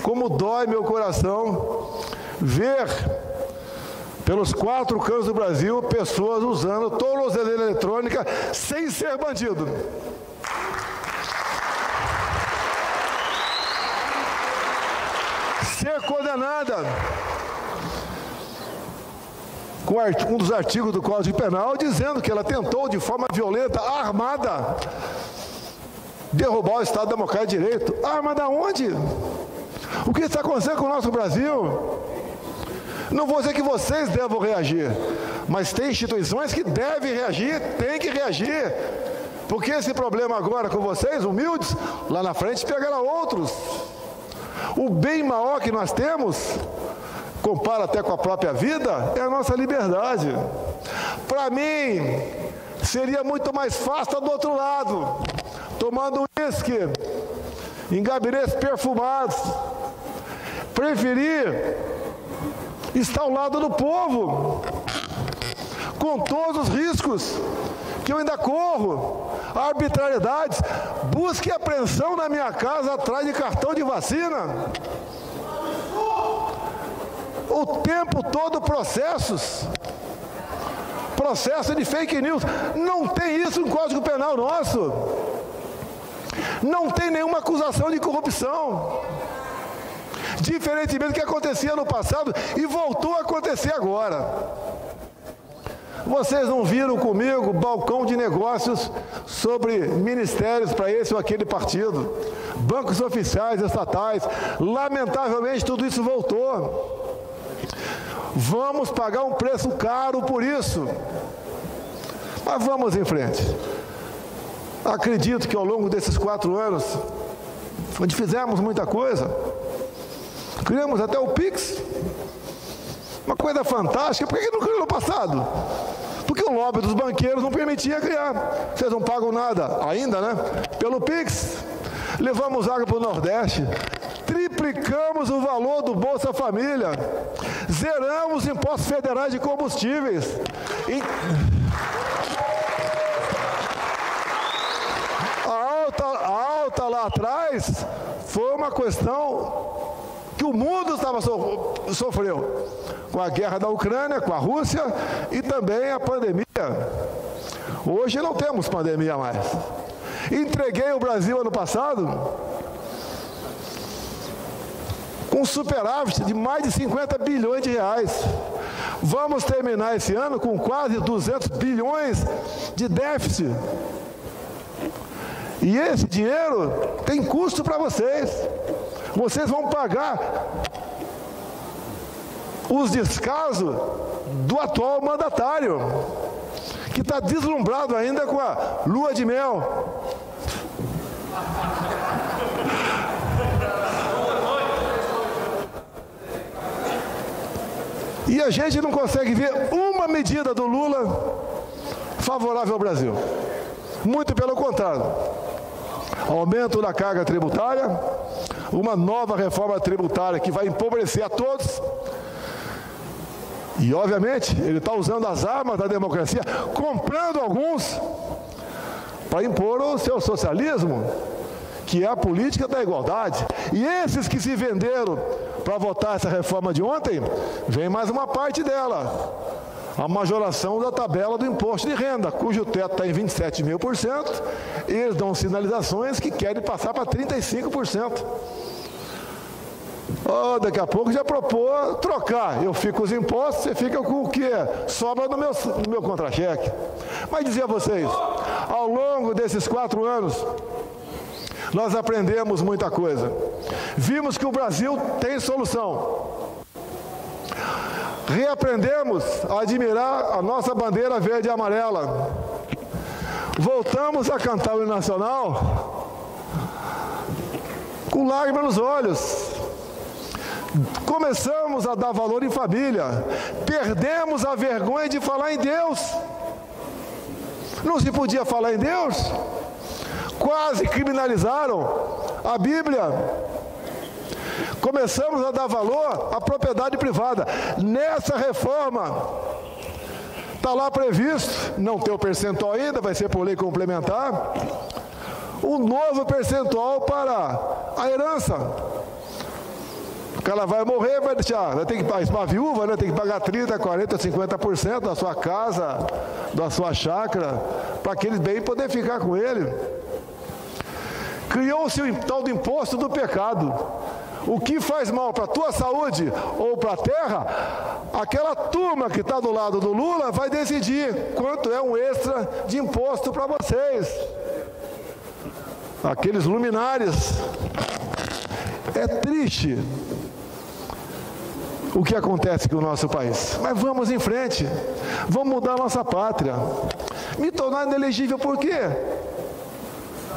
como dói meu coração ver pelos 4 cantos do Brasil pessoas usando tornozeleira eletrônica sem ser bandido. Ser condenada com um dos artigos do Código Penal dizendo que ela tentou de forma violenta, armada, derrubar o Estado Democrático de Direito. Armada onde? O que está acontecendo com o nosso Brasil? Não vou dizer que vocês devam reagir, mas tem instituições que devem reagir, tem que reagir, porque esse problema agora com vocês, humildes, lá na frente pegará outros. O bem maior que nós temos, compara até com a própria vida, é a nossa liberdade. Para mim, seria muito mais fácil estar do outro lado, tomando uísque, em gabinetes perfumados. Preferir estar ao lado do povo, com todos os riscos que eu ainda corro, arbitrariedades, busca e apreensão na minha casa atrás de cartão de vacina. O tempo todo processo de fake news. Não tem isso no Código Penal nosso. Não tem nenhuma acusação de corrupção. Diferentemente do que acontecia no passado e voltou a acontecer agora. Vocês não viram comigo balcão de negócios sobre ministérios para esse ou aquele partido, bancos oficiais, estatais. Lamentavelmente tudo isso voltou. Vamos pagar um preço caro por isso. Mas vamos em frente. Acredito que ao longo desses 4 anos, onde fizemos muita coisa, criamos até o Pix, uma coisa fantástica. Por que não criou no passado? Porque o lobby dos banqueiros não permitia criar. Vocês não pagam nada ainda, né? Pelo Pix. Levamos água para o Nordeste, triplicamos o valor do Bolsa Família, zeramos impostos federais de combustíveis. A alta lá atrás foi uma questão que o mundo sofreu, com a guerra da Ucrânia, com a Rússia e também a pandemia. Hoje não temos pandemia mais. Entreguei o Brasil ano passado com superávit de mais de 50 bilhões de reais. Vamos terminar esse ano com quase 200 bilhões de déficit. E esse dinheiro tem custo para vocês. Vocês vão pagar os descasos do atual mandatário, que está deslumbrado ainda com a lua de mel. E a gente não consegue ver uma medida do Lula favorável ao Brasil. Muito pelo contrário. Aumento da carga tributária, uma nova reforma tributária que vai empobrecer a todos. E, obviamente, ele está usando as armas da democracia, comprando alguns para impor o seu socialismo, que é a política da igualdade. E esses que se venderam para votar essa reforma de ontem, vem mais uma parte dela. A majoração da tabela do imposto de renda, cujo teto está em 27.000%, e eles dão sinalizações que querem passar para 35%. Daqui a pouco já propôs trocar. Eu fico com os impostos, você fica com o que sobra no meu contra-cheque. Mas dizer a vocês, ao longo desses 4 anos, nós aprendemos muita coisa. Vimos que o Brasil tem solução. Reaprendemos a admirar a nossa bandeira verde e amarela. Voltamos a cantar o hino nacional com lágrimas nos olhos. Começamos a dar valor em família. Perdemos a vergonha de falar em Deus. Não se podia falar em Deus. Quase criminalizaram a Bíblia. Começamos a dar valor à propriedade privada. Nessa reforma, está lá previsto, não tem o percentual ainda, vai ser por lei complementar, um novo percentual para a herança. ela vai morrer, vai ter que pagar, uma viúva, né? Tem que pagar 30%, 40%, 50% da sua casa, da sua chácara, para aquele bem poder ficar com ele. Criou-se o tal do imposto do pecado. O que faz mal para a tua saúde ou para a terra, aquela turma que está do lado do Lula vai decidir quanto é um extra de imposto para vocês. Aqueles luminares. É triste o que acontece com o nosso país. Mas vamos em frente. Vamos mudar a nossa pátria. Me tornar inelegível por quê?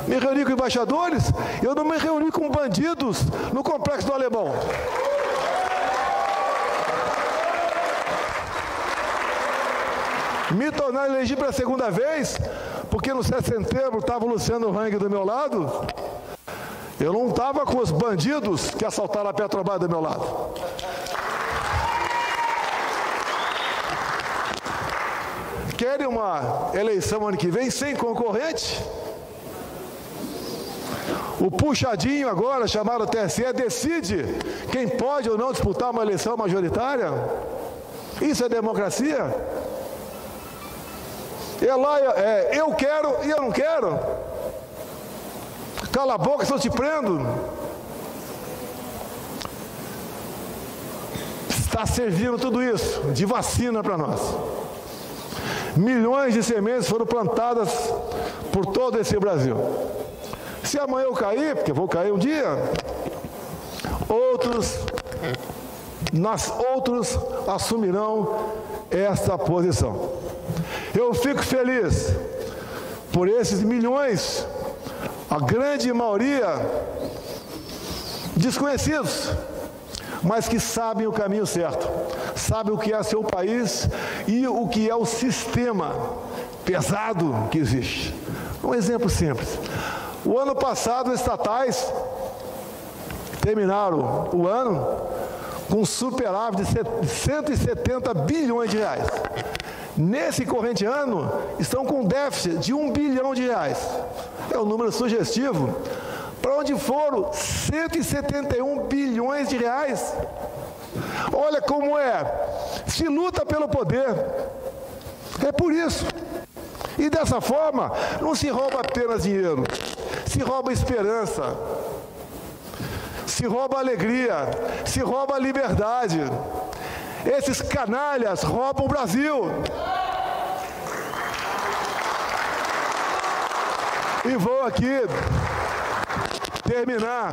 Me reuni com embaixadores? Eu não me reuni com bandidos no Complexo do Alemão. Me tornar elegível pela segunda vez, porque no 7 de setembro estava o Luciano Hang do meu lado. Eu não estava com os bandidos que assaltaram a Petrobras do meu lado. Querem uma eleição ano que vem sem concorrente? O puxadinho agora, chamado TSE, decide quem pode ou não disputar uma eleição majoritária? Isso é democracia? Eu quero e eu não quero. Cala a boca, se eu te prendo. Está servindo tudo isso de vacina para nós. Milhões de sementes foram plantadas por todo esse Brasil. Se amanhã eu cair, porque eu vou cair um dia, outros assumirão essa posição. Eu fico feliz por esses milhões, a grande maioria desconhecidos, mas que sabem o caminho certo, sabem o que é seu país e o que é o sistema pesado que existe. Um exemplo simples. O ano passado, os estatais terminaram o ano com superávit de 170 bilhões de reais. Nesse corrente ano, estão com déficit de 1 bilhão de reais. É um número sugestivo. Para onde foram 171 bilhões de reais? Olha como se luta pelo poder. É por isso. E dessa forma, não se rouba apenas dinheiro, se rouba esperança, se rouba alegria, se rouba liberdade. Esses canalhas roubam o Brasil. E vou aqui terminar,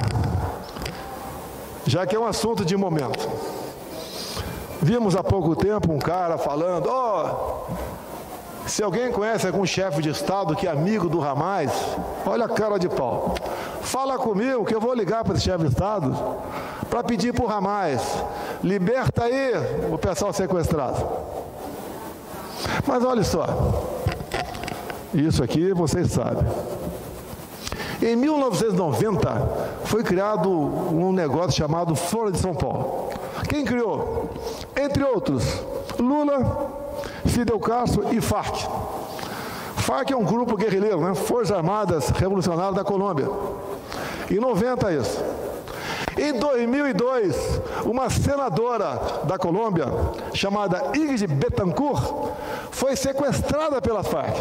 já que é um assunto de momento. Vimos há pouco tempo um cara falando, se alguém conhece algum chefe de Estado que é amigo do Hamas, olha a cara de pau. Fala comigo que eu vou ligar para esse chefe de Estado para pedir para o Hamas, liberta aí o pessoal sequestrado. Mas olha só, isso aqui vocês sabem. Em 1990, foi criado um negócio chamado Folha de São Paulo. Quem criou? Entre outros, Lula, Fidel Castro e FARC. FARC é um grupo guerrilheiro, né? Forças Armadas Revolucionárias da Colômbia. Em 90 isso. Em 2002, uma senadora da Colômbia, chamada Ingrid Betancourt, foi sequestrada pela FARC.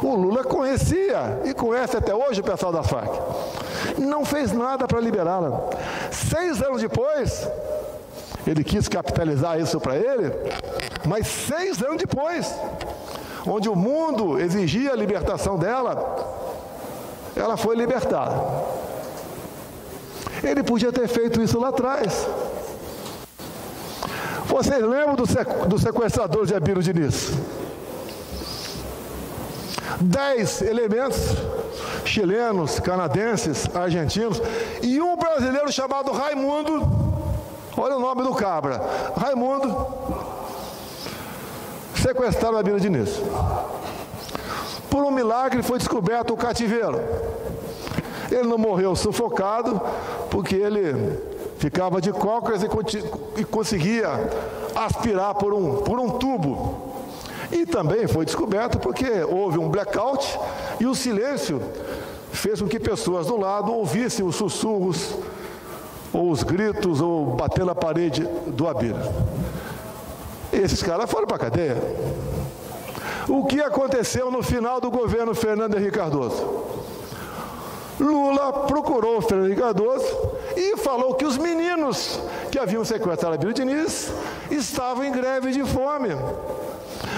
O Lula conhecia e conhece até hoje o pessoal da FARC. Não fez nada para liberá-la. 6 anos depois, ele quis capitalizar isso para ele, mas 6 anos depois, onde o mundo exigia a libertação dela, ela foi libertada. Ele podia ter feito isso lá atrás. Vocês lembram do sequestrador de Abílio Diniz? 10 elementos chilenos, canadenses, argentinos e um brasileiro chamado Raimundo. Olha o nome do cabra, Raimundo. Sequestraram Abílio Diniz. Por um milagre foi descoberto o cativeiro. Ele não morreu sufocado, porque ele ficava de cócoras e conseguia aspirar por um tubo. E também foi descoberto porque houve um blackout e o silêncio fez com que pessoas do lado ouvissem os sussurros ou os gritos, ou bater na parede do Abílio. Esses caras foram para a cadeia. O que aconteceu no final do governo Fernando Henrique Cardoso? Lula procurou o Fernando Henrique Cardoso e falou que os meninos que haviam sequestrado Abílio Diniz estavam em greve de fome.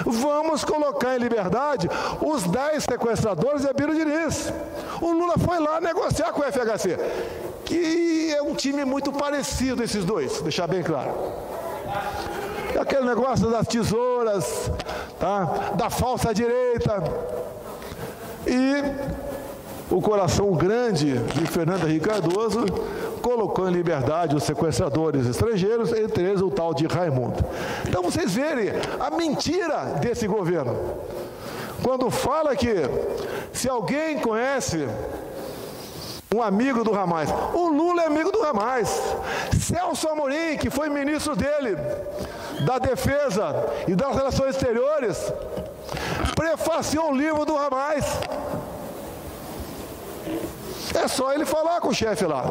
Vamos colocar em liberdade os 10 sequestradores de Abílio Diniz. O Lula foi lá negociar com o FHC, que é um time muito parecido, esses dois, deixar bem claro. Aquele negócio das tesouras, tá? Da falsa direita. E o coração grande de Fernando Henrique Cardoso colocou em liberdade os sequestradores estrangeiros, entre eles o tal de Raimundo. Então vocês verem a mentira desse governo. Quando fala que se alguém conhece um amigo do Ramais, o Lula é amigo do Ramais. Celso Amorim, que foi ministro dele, da Defesa e das Relações Exteriores, prefaciou o livro do Ramais. É só ele falar com o chefe lá.